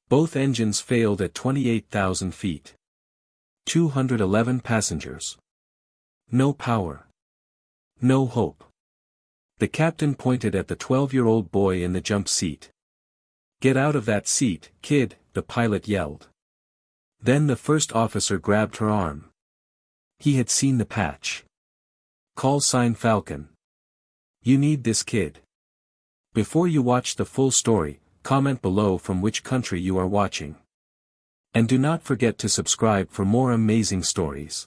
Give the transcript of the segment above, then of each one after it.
Both engines failed at 28,000 feet. 211 passengers. No power. No hope. The captain pointed at the 12-year-old boy in the jump seat. "Get out of that seat, kid," the pilot yelled. Then the first officer grabbed her arm. He had seen the patch. "Call sign Falcon. You need this, kid." Before you watch the full story, comment below from which country you are watching. And do not forget to subscribe for more amazing stories.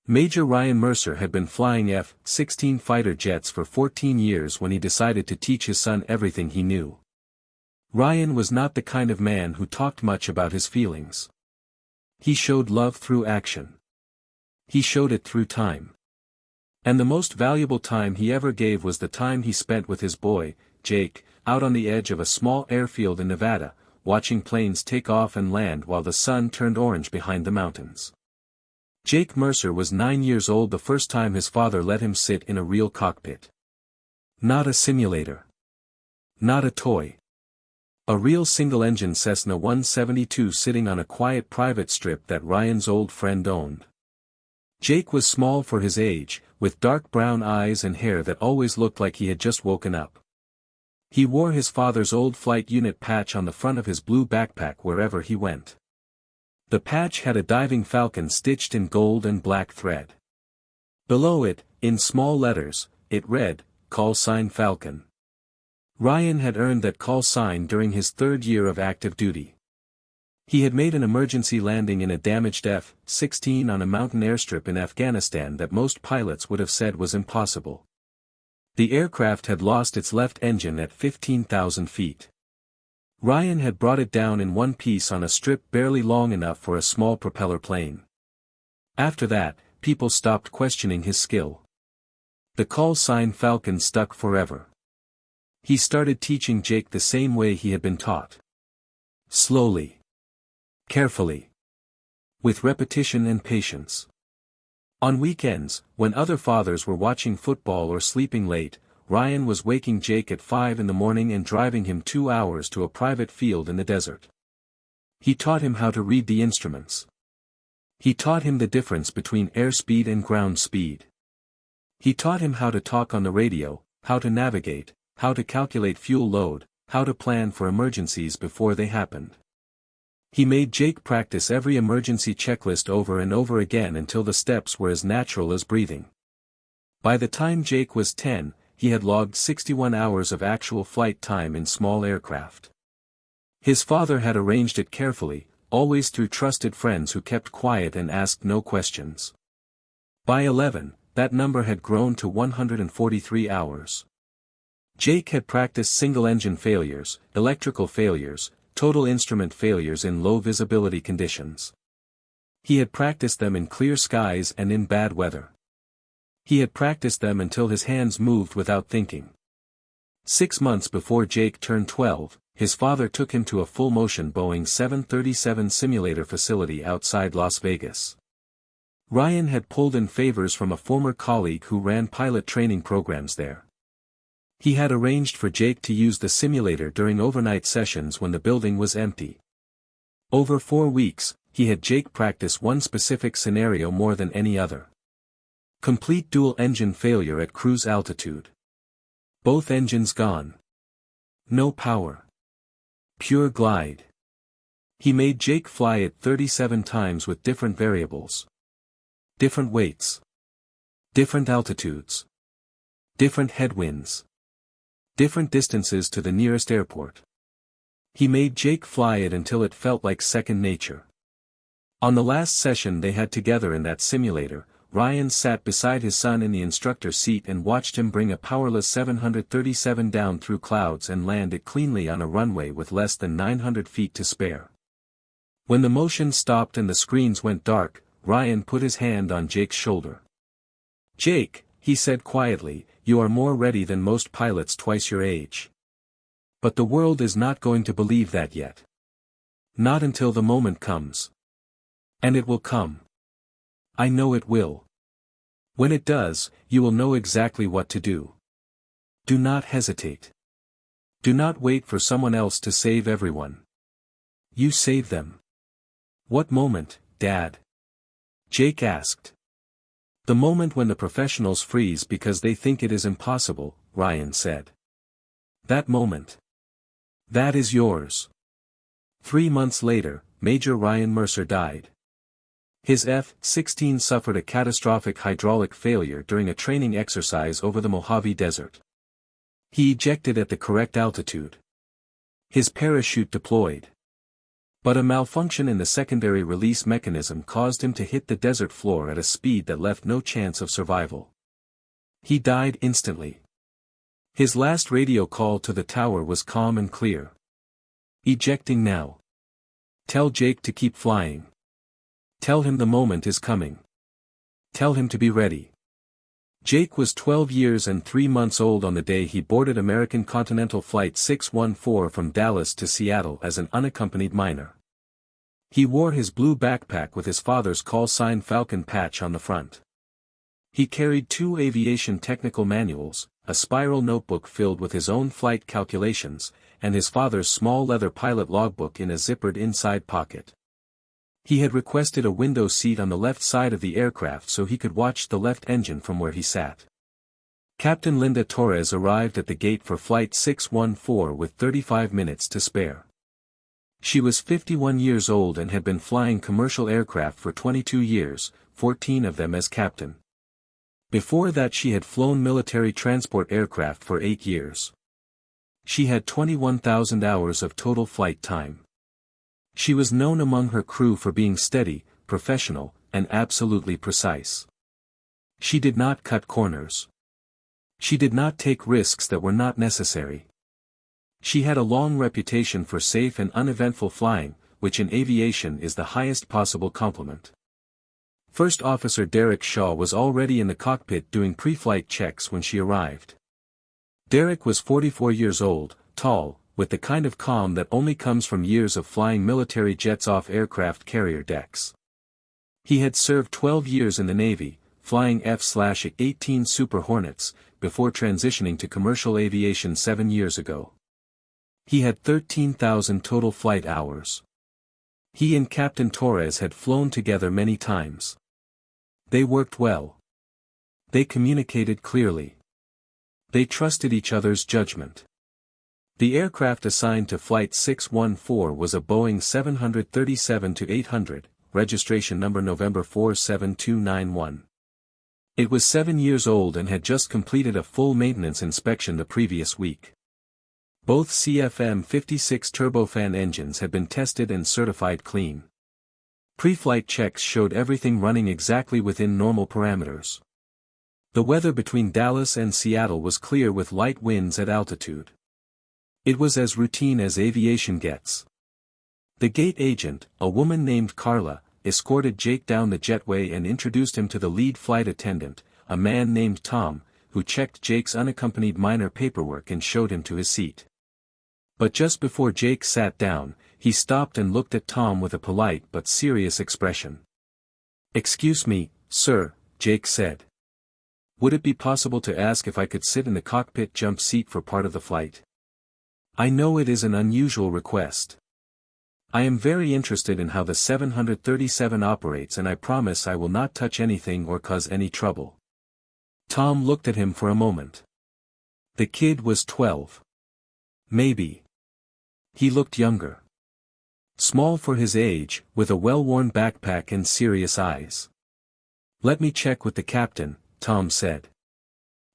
Major Ryan Mercer had been flying F-16 fighter jets for 14 years when he decided to teach his son everything he knew. Ryan was not the kind of man who talked much about his feelings. He showed love through action. He showed it through time. And the most valuable time he ever gave was the time he spent with his boy, Jake, out on the edge of a small airfield in Nevada, watching planes take off and land while the sun turned orange behind the mountains. Jake Mercer was 9 years old the first time his father let him sit in a real cockpit. Not a simulator. Not a toy. A real single-engine Cessna 172 sitting on a quiet private strip that Ryan's old friend owned. Jake was small for his age, with dark brown eyes and hair that always looked like he had just woken up. He wore his father's old flight unit patch on the front of his blue backpack wherever he went. The patch had a diving falcon stitched in gold and black thread. Below it, in small letters, it read, "Call sign Falcon." Ryan had earned that call sign during his 3rd year of active duty. He had made an emergency landing in a damaged F-16 on a mountain airstrip in Afghanistan that most pilots would have said was impossible. The aircraft had lost its left engine at 15,000 feet. Ryan had brought it down in one piece on a strip barely long enough for a small propeller plane. After that, people stopped questioning his skill. The call sign Falcon stuck forever. He started teaching Jake the same way he had been taught. Slowly. Carefully. With repetition and patience. On weekends, when other fathers were watching football or sleeping late, Ryan was waking Jake at 5 in the morning and driving him 2 hours to a private field in the desert. He taught him how to read the instruments. He taught him the difference between airspeed and ground speed. He taught him how to talk on the radio, how to navigate, how to calculate fuel load, how to plan for emergencies before they happened. He made Jake practice every emergency checklist over and over again until the steps were as natural as breathing. By the time Jake was 10, he had logged 61 hours of actual flight time in small aircraft. His father had arranged it carefully, always through trusted friends who kept quiet and asked no questions. By 11, that number had grown to 143 hours. Jake had practiced single-engine failures, electrical failures, total instrument failures in low-visibility conditions. He had practiced them in clear skies and in bad weather. He had practiced them until his hands moved without thinking. 6 months before Jake turned 12, his father took him to a full-motion Boeing 737 simulator facility outside Las Vegas. Ryan had pulled in favors from a former colleague who ran pilot training programs there. He had arranged for Jake to use the simulator during overnight sessions when the building was empty. Over 4 weeks, he had Jake practice one specific scenario more than any other. Complete dual-engine failure at cruise altitude. Both engines gone. No power. Pure glide. He made Jake fly it 37 times with different variables. Different weights. Different altitudes. Different headwinds. Different distances to the nearest airport. He made Jake fly it until it felt like second nature. On the last session they had together in that simulator, Ryan sat beside his son in the instructor's seat and watched him bring a powerless 737 down through clouds and land it cleanly on a runway with less than 900 feet to spare. When the motion stopped and the screens went dark, Ryan put his hand on Jake's shoulder. "Jake," he said quietly, "you are more ready than most pilots twice your age. But the world is not going to believe that yet. Not until the moment comes. And it will come. I know it will. When it does, you will know exactly what to do. Do not hesitate. Do not wait for someone else to save everyone. You save them. What moment, Dad? Jake asked. The moment when the professionals freeze because they think it is impossible, Ryan said. That moment. That is yours. 3 months later, Major Ryan Mercer died. His F-16 suffered a catastrophic hydraulic failure during a training exercise over the Mojave Desert. He ejected at the correct altitude. His parachute deployed. But a malfunction in the secondary release mechanism caused him to hit the desert floor at a speed that left no chance of survival. He died instantly. His last radio call to the tower was calm and clear. Ejecting now. Tell Jake to keep flying. Tell him the moment is coming. Tell him to be ready. Jake was 12 years and 3 months old on the day he boarded American Continental Flight 614 from Dallas to Seattle as an unaccompanied minor. He wore his blue backpack with his father's call sign Falocn patch on the front. He carried 2 aviation technical manuals, a spiral notebook filled with his own flight calculations, and his father's small leather pilot logbook in a zippered inside pocket. He had requested a window seat on the left side of the aircraft so he could watch the left engine from where he sat. Captain Linda Torres arrived at the gate for Flight 614 with 35 minutes to spare. She was 51 years old and had been flying commercial aircraft for 22 years, 14 of them as captain. Before that she had flown military transport aircraft for 8 years. She had 21,000 hours of total flight time. She was known among her crew for being steady, professional, and absolutely precise. She did not cut corners. She did not take risks that were not necessary. She had a long reputation for safe and uneventful flying, which in aviation is the highest possible compliment. First Officer Derek Shaw was already in the cockpit doing pre-flight checks when she arrived. Derek was 44 years old, tall, with the kind of calm that only comes from years of flying military jets off aircraft carrier decks. He had served 12 years in the Navy, flying F/A-18 Super Hornets, before transitioning to commercial aviation 7 years ago. He had 13,000 total flight hours. He and Captain Torres had flown together many times. They worked well. They communicated clearly. They trusted each other's judgment. The aircraft assigned to Flight 614 was a Boeing 737-800, registration number November 47291. It was 7 years old and had just completed a full maintenance inspection the previous week. Both CFM56 turbofan engines had been tested and certified clean. Pre-flight checks showed everything running exactly within normal parameters. The weather between Dallas and Seattle was clear with light winds at altitude. It was as routine as aviation gets. The gate agent, a woman named Carla, escorted Jake down the jetway and introduced him to the lead flight attendant, a man named Tom, who checked Jake's unaccompanied minor paperwork and showed him to his seat. But just before Jake sat down, he stopped and looked at Tom with a polite but serious expression. "Excuse me, sir," Jake said. "Would it be possible to ask if I could sit in the cockpit jump seat for part of the flight? I know it is an unusual request. I am very interested in how the 737 operates and I promise I will not touch anything or cause any trouble." Tom looked at him for a moment. The kid was 12. Maybe. He looked younger. Small for his age, with a well-worn backpack and serious eyes. "Let me check with the captain," Tom said.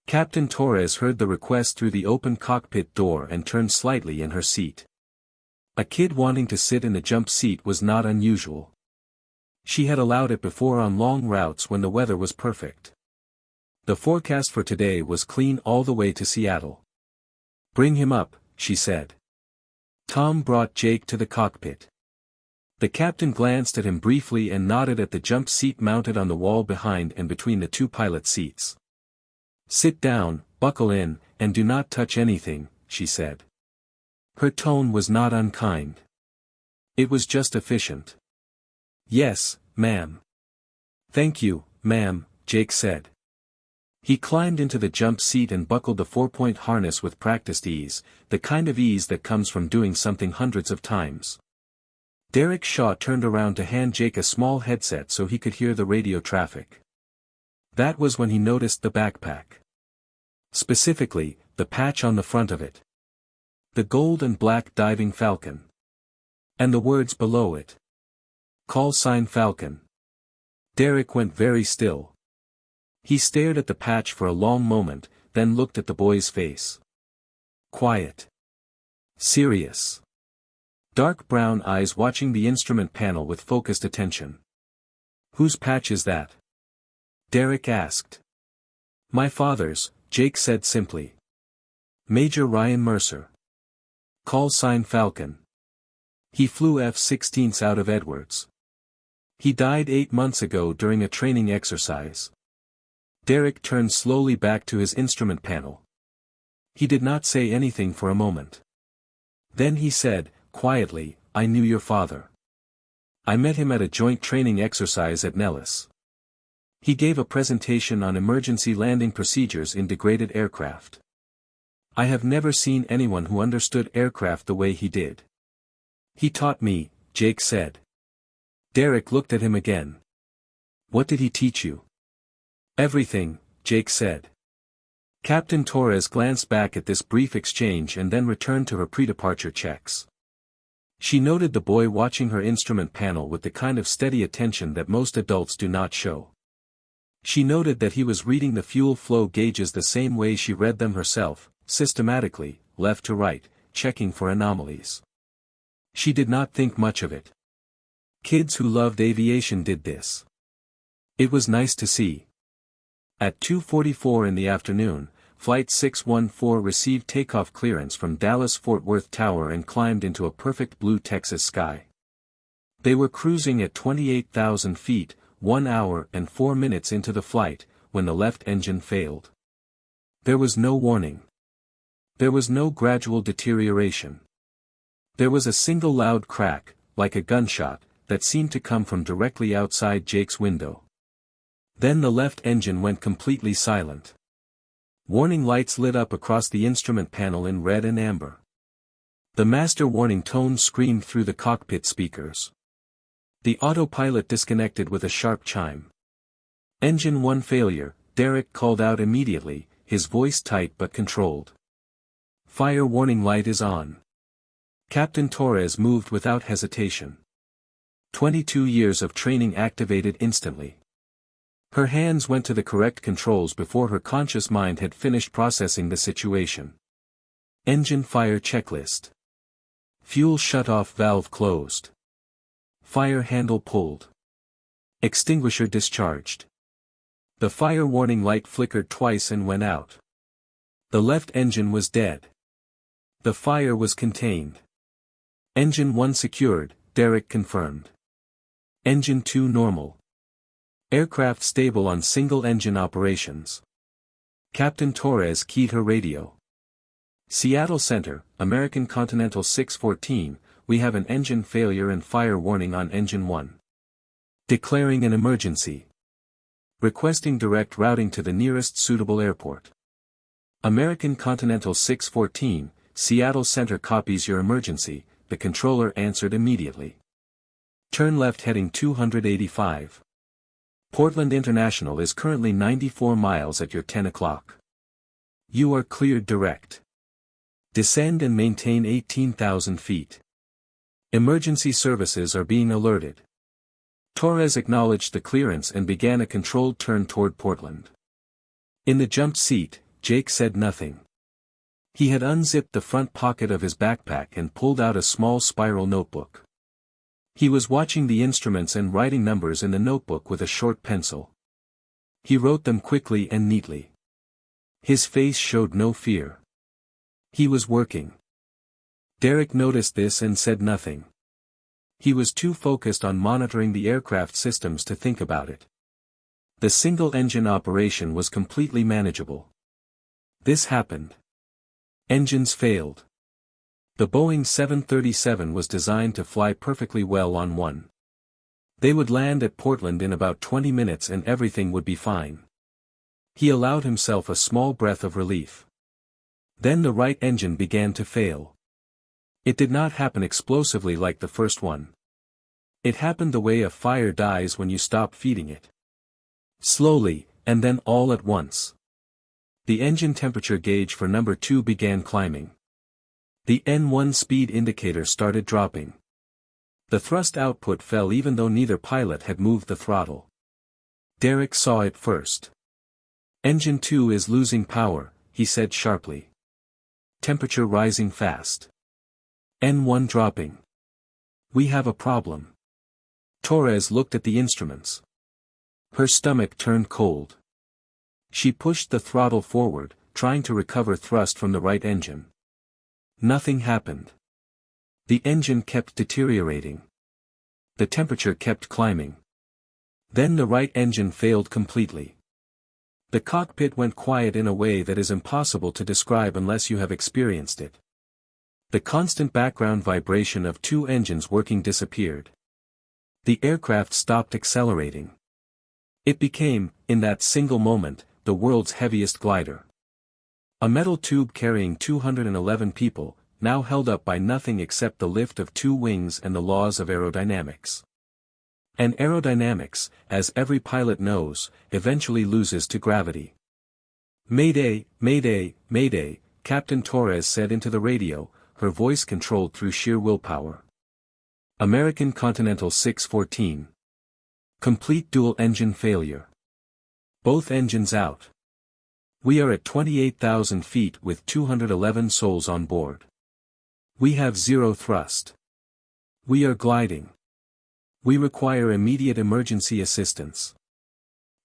Captain Torres heard the request through the open cockpit door and turned slightly in her seat. A kid wanting to sit in the jump seat was not unusual. She had allowed it before on long routes when the weather was perfect. The forecast for today was clean all the way to Seattle. "Bring him up," she said. Tom brought Jake to the cockpit. The captain glanced at him briefly and nodded at the jump seat mounted on the wall behind and between the 2 pilot seats. "Sit down, buckle in, and do not touch anything," she said. Her tone was not unkind. It was just efficient. "Yes, ma'am." "Thank you, ma'am," Jake said. He climbed into the jump seat and buckled the 4-point harness with practiced ease, the kind of ease that comes from doing something hundreds of times. Derek Shaw turned around to hand Jake a small headset so he could hear the radio traffic. That was when he noticed the backpack. Specifically, the patch on the front of it. The gold and black diving Falcon. And the words below it. Call sign Falcon. Derek went very still. He stared at the patch for a long moment, then looked at the boy's face. Quiet. Serious. Dark brown eyes watching the instrument panel with focused attention. Whose patch is that? Derek asked. My father's, Jake said simply. Major Ryan Mercer. Call sign Falcon. He flew F-16s out of Edwards. He died 8 months ago during a training exercise. Derek turned slowly back to his instrument panel. He did not say anything for a moment. Then he said, quietly, I knew your father. I met him at a joint training exercise at Nellis. He gave a presentation on emergency landing procedures in degraded aircraft. I have never seen anyone who understood aircraft the way he did. He taught me, Jake said. Derek looked at him again. What did he teach you? Everything, Jake said. Captain Torres glanced back at this brief exchange and then returned to her pre-departure checks. She noted the boy watching her instrument panel with the kind of steady attention that most adults do not show. She noted that he was reading the fuel flow gauges the same way she read them herself, systematically, left to right, checking for anomalies. She did not think much of it. Kids who loved aviation did this. It was nice to see. At 2:44 in the afternoon, Flight 614 received takeoff clearance from Dallas-Fort Worth Tower and climbed into a perfect blue Texas sky. They were cruising at 28,000 feet, 1 hour and 4 minutes into the flight, when the left engine failed. There was no warning. There was no gradual deterioration. There was a single loud crack, like a gunshot, that seemed to come from directly outside Jake's window. Then the left engine went completely silent. Warning lights lit up across the instrument panel in red and amber. The master warning tone screamed through the cockpit speakers. The autopilot disconnected with a sharp chime. Engine 1 failure, Derek called out immediately, his voice tight but controlled. Fire warning light is on. Captain Torres moved without hesitation. 22 years of training activated instantly. Her hands went to the correct controls before her conscious mind had finished processing the situation. Engine fire checklist. Fuel shutoff valve closed. Fire handle pulled. Extinguisher discharged. The fire warning light flickered twice and went out. The left engine was dead. The fire was contained. Engine 1 secured, Derek confirmed. Engine 2 normal. Aircraft stable on single-engine operations. Captain Torres keyed her radio. Seattle Center, American Continental 614, we have an engine failure and fire warning on Engine 1. Declaring an emergency. Requesting direct routing to the nearest suitable airport. American Continental 614, Seattle Center copies your emergency, the controller answered immediately. Turn left heading 285. Portland International is currently 94 miles at your 10 o'clock. You are cleared direct. Descend and maintain 18,000 feet. Emergency services are being alerted. Torres acknowledged the clearance and began a controlled turn toward Portland. In the jumped seat, Jake said nothing. He had unzipped the front pocket of his backpack and pulled out a small spiral notebook. He was watching the instruments and writing numbers in the notebook with a short pencil. He wrote them quickly and neatly. His face showed no fear. He was working. Derek noticed this and said nothing. He was too focused on monitoring the aircraft systems to think about it. The single-engine operation was completely manageable. This happened. Engines failed. The Boeing 737 was designed to fly perfectly well on one. They would land at Portland in about 20 minutes and everything would be fine. He allowed himself a small breath of relief. Then the right engine began to fail. It did not happen explosively like the first one. It happened the way a fire dies when you stop feeding it. Slowly, and then all at once. The engine temperature gauge for number 2 began climbing. The N1 speed indicator started dropping. The thrust output fell even though neither pilot had moved the throttle. Derek saw it first. Engine 2 is losing power, he said sharply. Temperature rising fast. N1 dropping. We have a problem. Torres looked at the instruments. Her stomach turned cold. She pushed the throttle forward, trying to recover thrust from the right engine. Nothing happened. The engine kept deteriorating. The temperature kept climbing. Then the right engine failed completely. The cockpit went quiet in a way that is impossible to describe unless you have experienced it. The constant background vibration of 2 engines working disappeared. The aircraft stopped accelerating. It became, in that single moment, the world's heaviest glider. A metal tube carrying 211 people, now held up by nothing except the lift of 2 wings and the laws of aerodynamics. And aerodynamics, as every pilot knows, eventually loses to gravity. "Mayday, mayday, mayday," Captain Torres said into the radio, her voice controlled through sheer willpower. American Continental 614. Complete dual engine failure. Both engines out. We are at 28,000 feet with 211 souls on board. We have 0 thrust. We are gliding. We require immediate emergency assistance.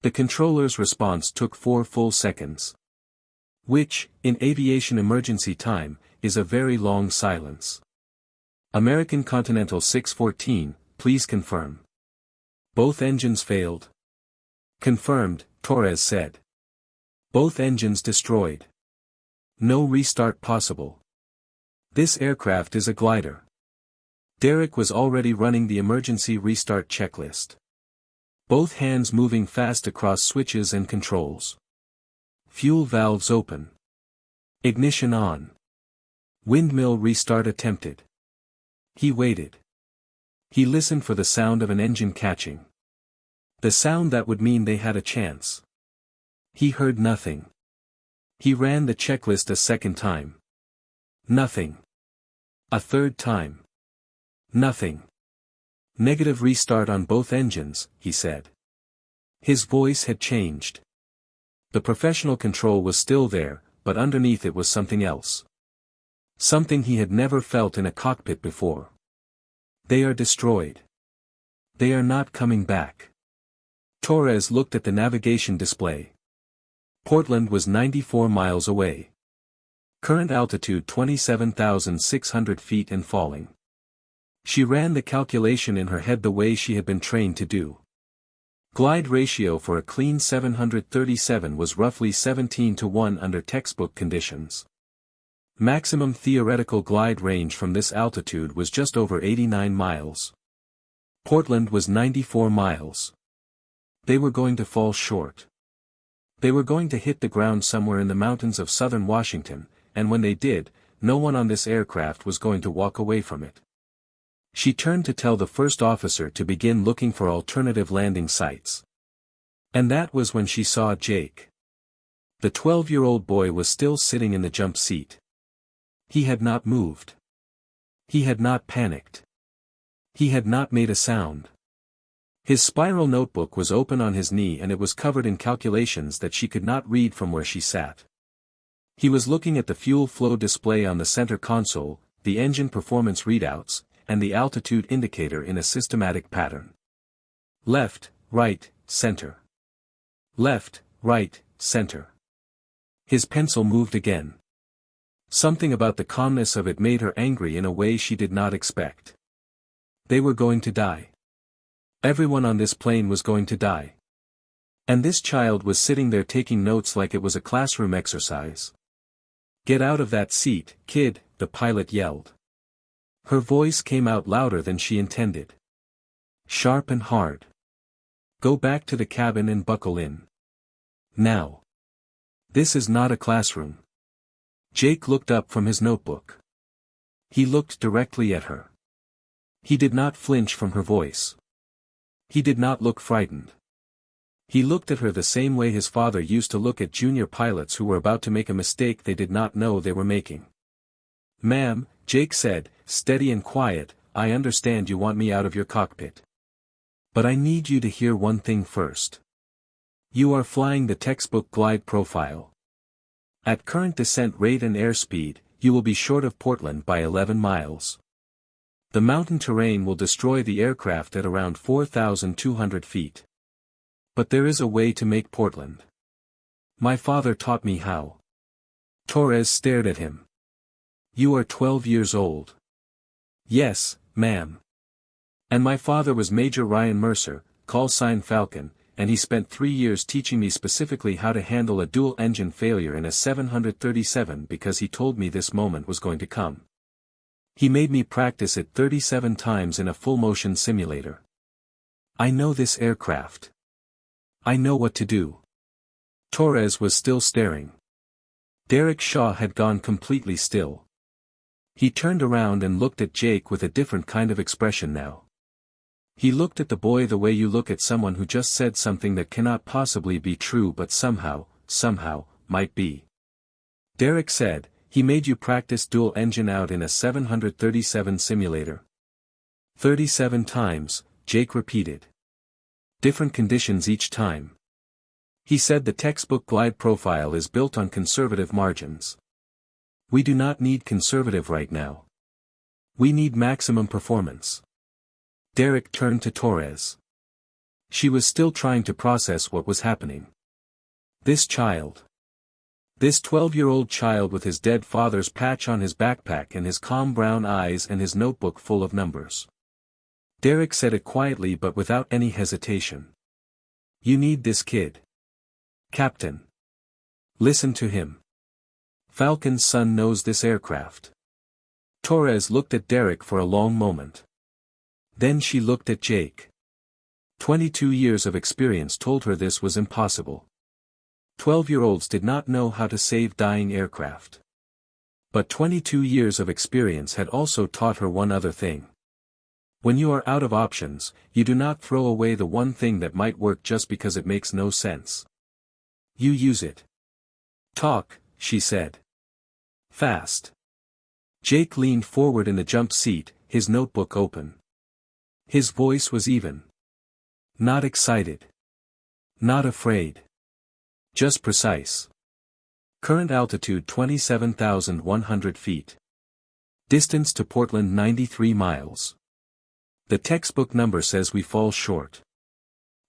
The controller's response took 4 full seconds. Which, in aviation emergency time, is a very long silence. American Continental 614, please confirm. Both engines failed. Confirmed, Torres said. Both engines destroyed. No restart possible. This aircraft is a glider. Derek was already running the emergency restart checklist. Both hands moving fast across switches and controls. Fuel valves open. Ignition on. Windmill restart attempted. He waited. He listened for the sound of an engine catching. The sound that would mean they had a chance. He heard nothing. He ran the checklist a second time. Nothing. A third time. Nothing. Negative restart on both engines, he said. His voice had changed. The professional control was still there, but underneath it was something else. Something he had never felt in a cockpit before. They are destroyed. They are not coming back. Torres looked at the navigation display. Portland was 94 miles away. Current altitude 27,600 feet and falling. She ran the calculation in her head the way she had been trained to do. Glide ratio for a clean 737 was roughly 17:1 under textbook conditions. Maximum theoretical glide range from this altitude was just over 89 miles. Portland was 94 miles. They were going to fall short. They were going to hit the ground somewhere in the mountains of southern Washington, and when they did, no one on this aircraft was going to walk away from it. She turned to tell the first officer to begin looking for alternative landing sites. And that was when she saw Jake. The 12-year-old boy was still sitting in the jump seat. He had not moved. He had not panicked. He had not made a sound. His spiral notebook was open on his knee and it was covered in calculations that she could not read from where she sat. He was looking at the fuel flow display on the center console, the engine performance readouts, and the altitude indicator in a systematic pattern. Left, right, center. Left, right, center. His pencil moved again. Something about the calmness of it made her angry in a way she did not expect. They were going to die. Everyone on this plane was going to die. And this child was sitting there taking notes like it was a classroom exercise. "Get out of that seat, kid," the pilot yelled. Her voice came out louder than she intended. Sharp and hard. "Go back to the cabin and buckle in. Now. This is not a classroom." Jake looked up from his notebook. He looked directly at her. He did not flinch from her voice. He did not look frightened. He looked at her the same way his father used to look at junior pilots who were about to make a mistake they did not know they were making. "Ma'am," Jake said, steady and quiet, "I understand you want me out of your cockpit. But I need you to hear one thing first. You are flying the textbook glide profile. At current descent rate and airspeed, you will be short of Portland by 11 miles. The mountain terrain will destroy the aircraft at around 4,200 feet. But there is a way to make Portland. My father taught me how." Torres stared at him. "You are 12 years old." "Yes, ma'am. And my father was Major Ryan Mercer, call sign Falcon, and he spent 3 years teaching me specifically how to handle a dual-engine failure in a 737 because he told me this moment was going to come. He made me practice it 37 times in a full-motion simulator. I know this aircraft. I know what to do." Torres was still staring. Derek Shaw had gone completely still. He turned around and looked at Jake with a different kind of expression now. He looked at the boy the way you look at someone who just said something that cannot possibly be true but somehow, might be. Derek said, "He made you practice dual engine out in a 737 simulator." 37 times, Jake repeated. "Different conditions each time." He said the textbook glide profile is built on conservative margins. We do not need conservative right now. We need maximum performance. Derek turned to Torres. She was still trying to process what was happening. This child. This 12-year-old child with his dead father's patch on his backpack and his calm brown eyes and his notebook full of numbers. Derek said it quietly but without any hesitation. "You need this kid. Captain. Listen to him. Falcon's son knows this aircraft." Torres looked at Derek for a long moment. Then she looked at Jake. 22 years of experience told her this was impossible. 12-year-olds did not know how to save dying aircraft. But 22 years of experience had also taught her one other thing. When you are out of options, you do not throw away the one thing that might work just because it makes no sense. You use it. "Talk," she said. "Fast." Jake leaned forward in the jump seat, his notebook open. His voice was even. Not excited. Not afraid. Just precise. Current altitude 27,100 feet. Distance to Portland 93 miles. The textbook number says we fall short.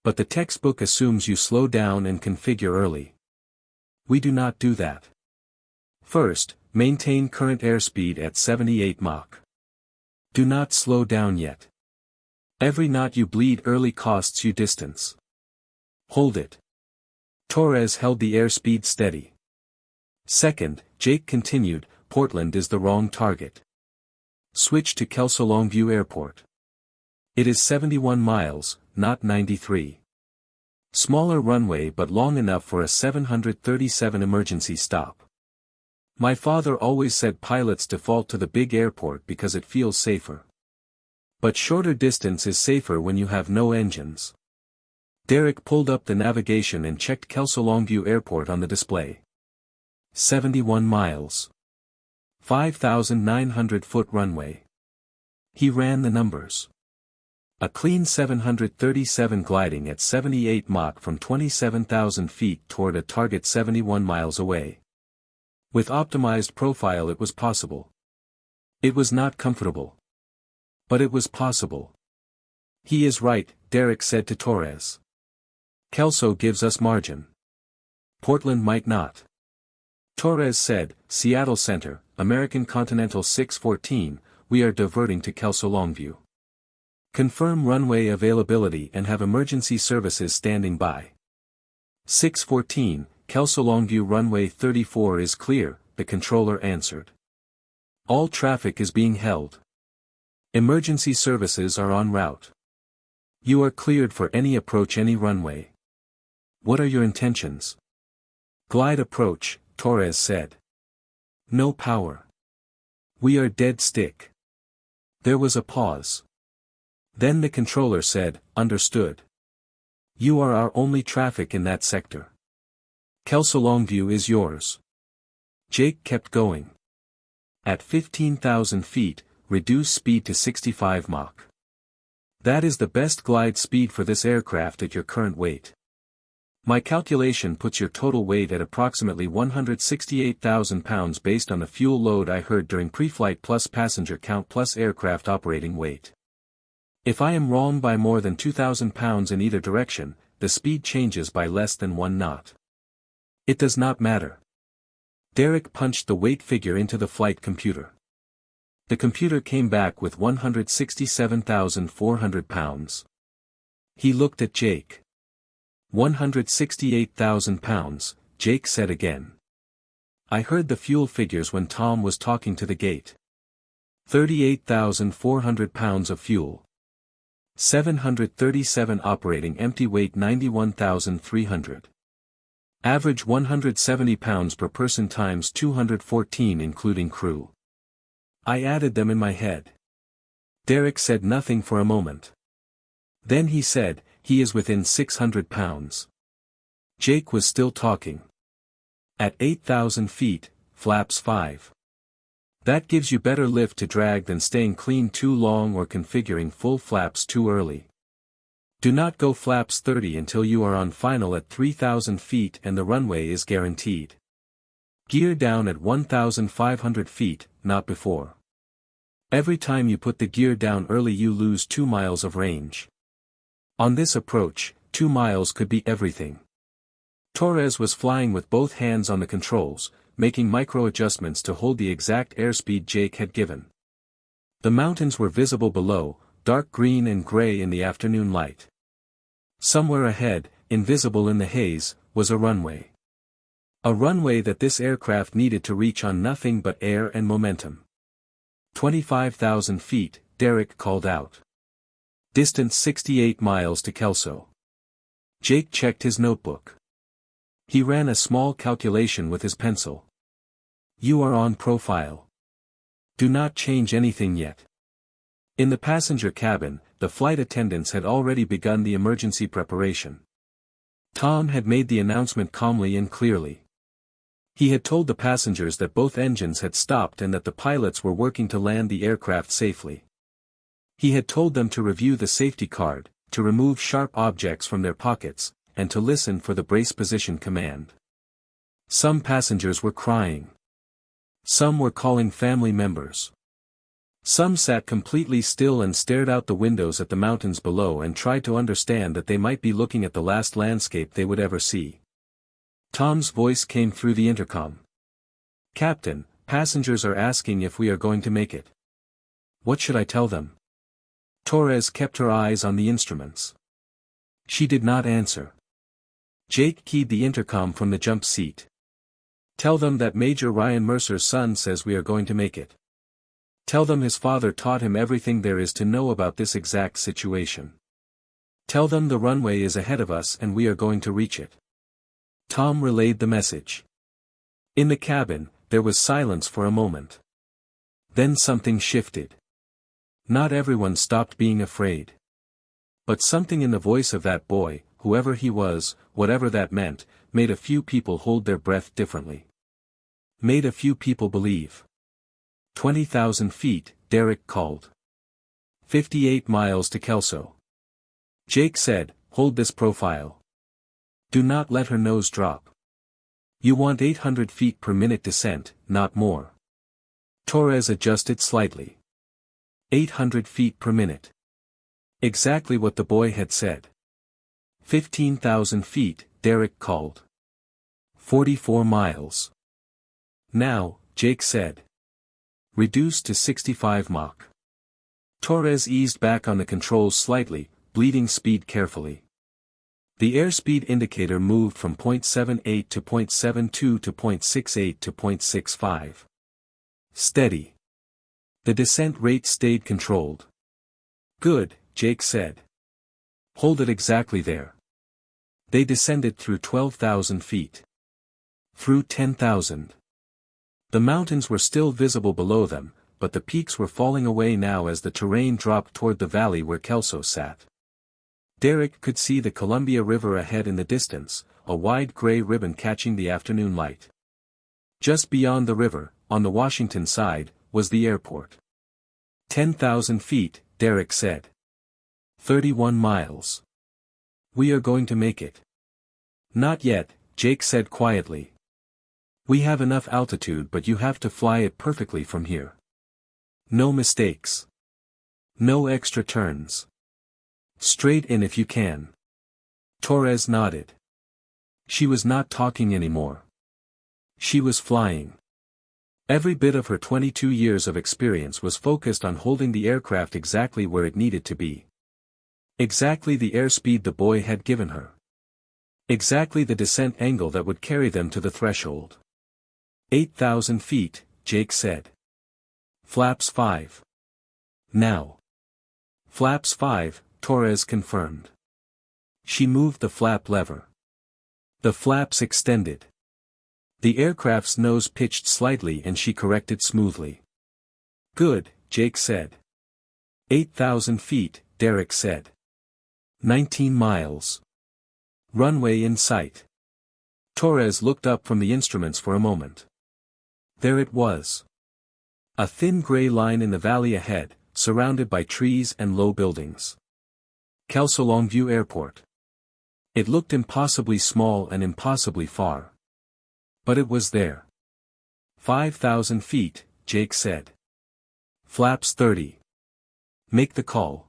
But the textbook assumes you slow down and configure early. We do not do that. First, maintain current airspeed at 78 Mach. Do not slow down yet. Every knot you bleed early costs you distance. Hold it. Torres held the airspeed steady. Second, Jake continued, Portland is the wrong target. Switch to Kelso Longview Airport. It is 71 miles, not 93. Smaller runway but long enough for a 737 emergency stop. My father always said pilots default to the big airport because it feels safer. But shorter distance is safer when you have no engines. Derek pulled up the navigation and checked Kelso Longview Airport on the display. 71 miles. 5,900-foot runway. He ran the numbers. A clean 737 gliding at 78 Mach from 27,000 feet toward a target 71 miles away. With optimized profile it was possible. It was not comfortable. But it was possible. He is right, Derek said to Torres. Kelso gives us margin. Portland might not. Torres said, Seattle Center, American Continental 614, we are diverting to Kelso Longview. Confirm runway availability and have emergency services standing by. 614, Kelso Longview runway 34 is clear, the controller answered. All traffic is being held. Emergency services are en route. You are cleared for any approach any runway. What are your intentions? Glide approach, Torres said. No power. We are dead stick. There was a pause. Then the controller said, "Understood. You are our only traffic in that sector. Kelso Longview is yours." Jake kept going. At 15,000 feet, reduce speed to 65 Mach. That is the best glide speed for this aircraft at your current weight. My calculation puts your total weight at approximately 168,000 pounds based on the fuel load I heard during pre-flight plus passenger count plus aircraft operating weight. If I am wrong by more than 2,000 pounds in either direction, the speed changes by less than 1 knot. It does not matter. Derek punched the weight figure into the flight computer. The computer came back with 167,400 pounds. He looked at Jake. 168,000 pounds, Jake said again. I heard the fuel figures when Tom was talking to the gate. 38,400 pounds of fuel. 737 operating empty weight 91,300. Average 170 pounds per person times 214 including crew. I added them in my head. Derek said nothing for a moment. Then he said, he is within 600 pounds. Jake was still talking. At 8,000 feet, flaps 5. That gives you better lift to drag than staying clean too long or configuring full flaps too early. Do not go flaps 30 until you are on final at 3,000 feet and the runway is guaranteed. Gear down at 1,500 feet, not before. Every time you put the gear down early you lose 2 miles of range. On this approach, 2 miles could be everything. Torres was flying with both hands on the controls, making micro-adjustments to hold the exact airspeed Jake had given. The mountains were visible below, dark green and gray in the afternoon light. Somewhere ahead, invisible in the haze, was a runway. A runway that this aircraft needed to reach on nothing but air and momentum. 25,000 feet, Derek called out. Distance 68 miles to Kelso. Jake checked his notebook. He ran a small calculation with his pencil. You are on profile. Do not change anything yet. In the passenger cabin, the flight attendants had already begun the emergency preparation. Tom had made the announcement calmly and clearly. He had told the passengers that both engines had stopped and that the pilots were working to land the aircraft safely. He had told them to review the safety card, to remove sharp objects from their pockets, and to listen for the brace position command. Some passengers were crying. Some were calling family members. Some sat completely still and stared out the windows at the mountains below and tried to understand that they might be looking at the last landscape they would ever see. Tom's voice came through the intercom. Captain, passengers are asking if we are going to make it. What should I tell them? Torres kept her eyes on the instruments. She did not answer. Jake keyed the intercom from the jump seat. Tell them that Major Ryan Mercer's son says we are going to make it. Tell them his father taught him everything there is to know about this exact situation. Tell them the runway is ahead of us and we are going to reach it. Tom relayed the message. In the cabin, there was silence for a moment. Then something shifted. Not everyone stopped being afraid. But something in the voice of that boy, whoever he was, whatever that meant, made a few people hold their breath differently. Made a few people believe. 20,000 feet, Derek called. 58 miles to Kelso. Jake said, hold this profile. Do not let her nose drop. You want 800 feet per minute descent, not more. Torres adjusted slightly. 800 feet per minute. Exactly what the boy had said. 15,000 feet, Derek called. 44 miles. Now, Jake said. Reduced to 65 Mach. Torres eased back on the controls slightly, bleeding speed carefully. The airspeed indicator moved from 0.78 to 0.72 to 0.68 to 0.65. Steady. The descent rate stayed controlled. Good, Jake said. Hold it exactly there. They descended through 12,000 feet. Through 10,000. The mountains were still visible below them, but the peaks were falling away now as the terrain dropped toward the valley where Kelso sat. Derek could see the Columbia River ahead in the distance, a wide gray ribbon catching the afternoon light. Just beyond the river, on the Washington side, was the airport. 10,000 feet, Derek said. 31 miles. We are going to make it. Not yet, Jake said quietly. We have enough altitude, but you have to fly it perfectly from here. No mistakes. No extra turns. Straight in if you can. Torres nodded. She was not talking anymore. She was flying. Every bit of her 22 years of experience was focused on holding the aircraft exactly where it needed to be. Exactly the airspeed the boy had given her. Exactly the descent angle that would carry them to the threshold. 8,000 feet, Jake said. Flaps 5. Now. Flaps 5, Torres confirmed. She moved the flap lever. The flaps extended. The aircraft's nose pitched slightly and she corrected smoothly. Good, Jake said. 8,000 feet, Derek said. 19 miles. Runway in sight. Torres looked up from the instruments for a moment. There it was. A thin gray line in the valley ahead, surrounded by trees and low buildings. Kelso Longview Airport. It looked impossibly small and impossibly far. But it was there. 5,000 feet, Jake said. Flaps 30. Make the call.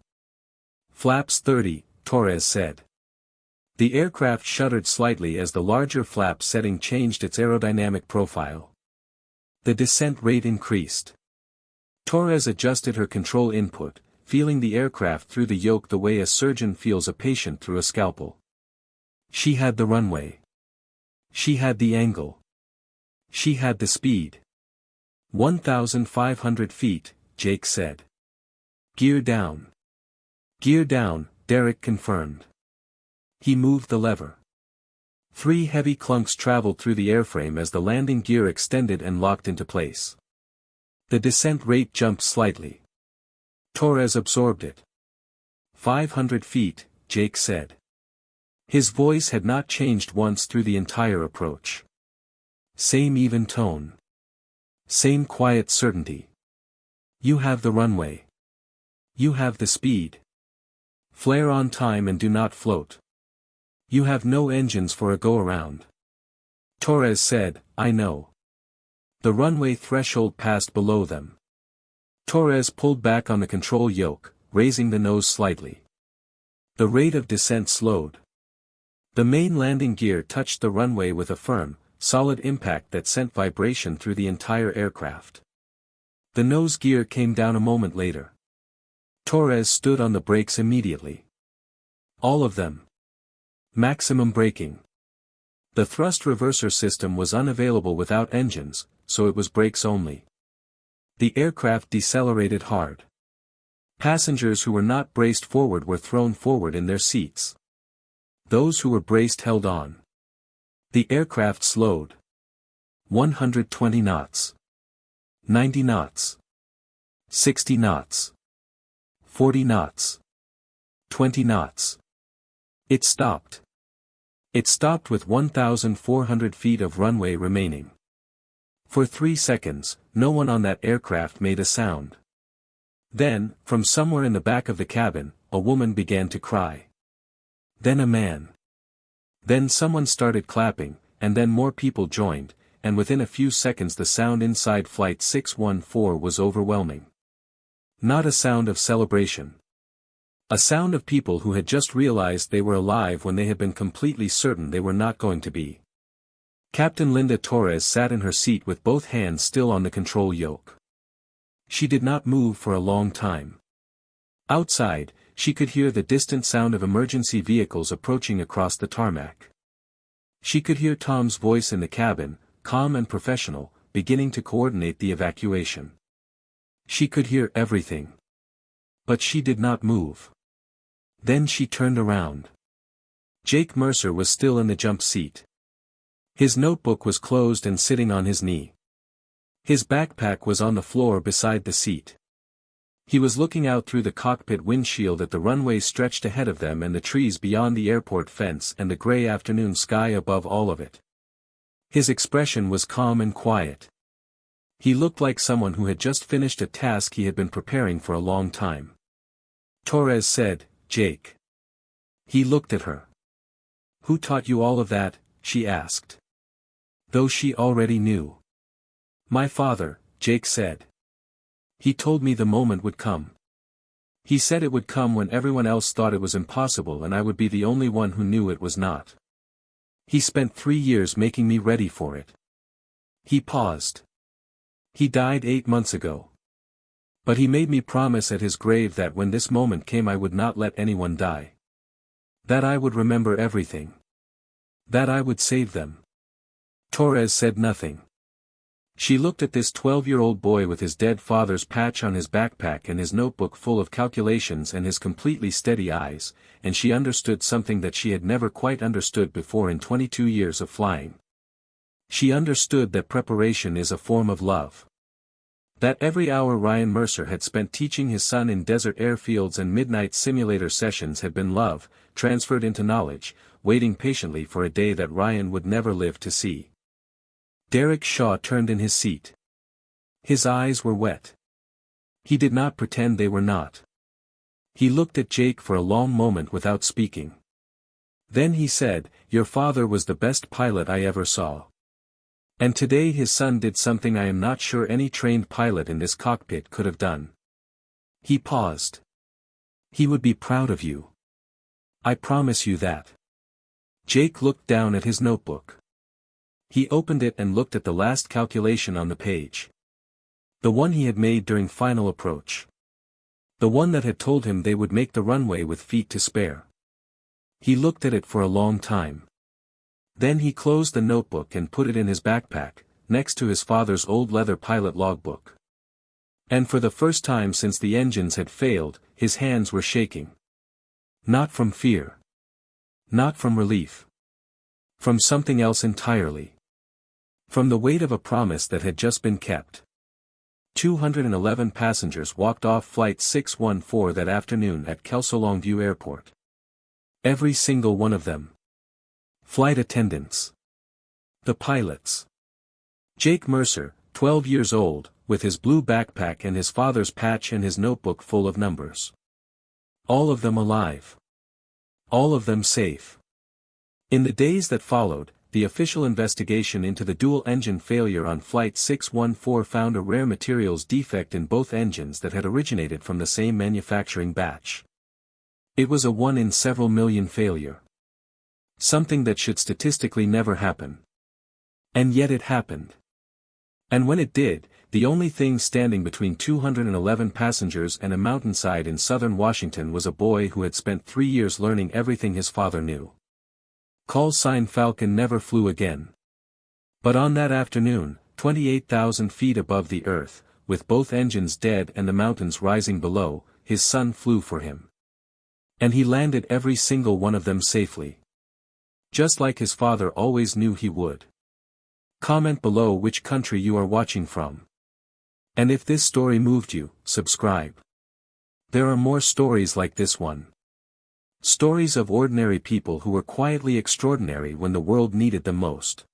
Flaps 30, Torres said. The aircraft shuddered slightly as the larger flap setting changed its aerodynamic profile. The descent rate increased. Torres adjusted her control input, feeling the aircraft through the yoke the way a surgeon feels a patient through a scalpel. She had the runway. She had the angle. She had the speed. 1,500 feet, Jake said. Gear down. Gear down, Derek confirmed. He moved the lever. 3 heavy clunks traveled through the airframe as the landing gear extended and locked into place. The descent rate jumped slightly. Torres absorbed it. 500 feet, Jake said. His voice had not changed once through the entire approach. Same even tone. Same quiet certainty. You have the runway. You have the speed. Flare on time and do not float. You have no engines for a go-around. Torres said, I know. The runway threshold passed below them. Torres pulled back on the control yoke, raising the nose slightly. The rate of descent slowed. The main landing gear touched the runway with a firm, solid impact that sent vibration through the entire aircraft. The nose gear came down a moment later. Torres stood on the brakes immediately. All of them. Maximum braking. The thrust reverser system was unavailable without engines, so it was brakes only. The aircraft decelerated hard. Passengers who were not braced forward were thrown forward in their seats. Those who were braced held on. The aircraft slowed. 120 knots. 90 knots. 60 knots. 40 knots. 20 knots. It stopped. It stopped with 1,400 feet of runway remaining. For 3 seconds, no one on that aircraft made a sound. Then, from somewhere in the back of the cabin, a woman began to cry. Then a man. Then someone started clapping, and then more people joined, and within a few seconds the sound inside Flight 614 was overwhelming. Not a sound of celebration. A sound of people who had just realized they were alive when they had been completely certain they were not going to be. Captain Linda Torres sat in her seat with both hands still on the control yoke. She did not move for a long time. Outside, she could hear the distant sound of emergency vehicles approaching across the tarmac. She could hear Tom's voice in the cabin, calm and professional, beginning to coordinate the evacuation. She could hear everything. But she did not move. Then she turned around. Jake Mercer was still in the jump seat. His notebook was closed and sitting on his knee. His backpack was on the floor beside the seat. He was looking out through the cockpit windshield at the runway stretched ahead of them and the trees beyond the airport fence and the gray afternoon sky above all of it. His expression was calm and quiet. He looked like someone who had just finished a task he had been preparing for a long time. Torres said, "Jake." He looked at her. "Who taught you all of that?" she asked. Though she already knew. "My father," Jake said. "He told me the moment would come. He said it would come when everyone else thought it was impossible and I would be the only one who knew it was not. He spent 3 years making me ready for it." He paused. "He died 8 months ago. But he made me promise at his grave that when this moment came I would not let anyone die. That I would remember everything. That I would save them." Torres said nothing. She looked at this 12-year-old boy with his dead father's patch on his backpack and his notebook full of calculations and his completely steady eyes, and she understood something that she had never quite understood before in 22 years of flying. She understood that preparation is a form of love. That every hour Ryan Mercer had spent teaching his son in desert airfields and midnight simulator sessions had been love, transferred into knowledge, waiting patiently for a day that Ryan would never live to see. Derek Shaw turned in his seat. His eyes were wet. He did not pretend they were not. He looked at Jake for a long moment without speaking. Then he said, "Your father was the best pilot I ever saw. And today his son did something I am not sure any trained pilot in this cockpit could have done." He paused. "He would be proud of you. I promise you that." Jake looked down at his notebook. He opened it and looked at the last calculation on the page. The one he had made during final approach. The one that had told him they would make the runway with feet to spare. He looked at it for a long time. Then he closed the notebook and put it in his backpack, next to his father's old leather pilot logbook. And for the first time since the engines had failed, his hands were shaking. Not from fear. Not from relief. From something else entirely. From the weight of a promise that had just been kept. 211 passengers walked off Flight 614 that afternoon at Kelso Longview Airport. Every single one of them. Flight attendants. The pilots. Jake Mercer, 12 years old, with his blue backpack and his father's patch and his notebook full of numbers. All of them alive. All of them safe. In the days that followed, the official investigation into the dual-engine failure on Flight 614 found a rare materials defect in both engines that had originated from the same manufacturing batch. It was a 1 in several million failure. Something that should statistically never happen. And yet it happened. And when it did, the only thing standing between 211 passengers and a mountainside in southern Washington was a boy who had spent 3 years learning everything his father knew. Call sign Falcon never flew again. But on that afternoon, 28,000 feet above the earth, with both engines dead and the mountains rising below, his son flew for him. And he landed every single one of them safely. Just like his father always knew he would. Comment below which country you are watching from. And if this story moved you, subscribe. There are more stories like this one. Stories of ordinary people who were quietly extraordinary when the world needed them most.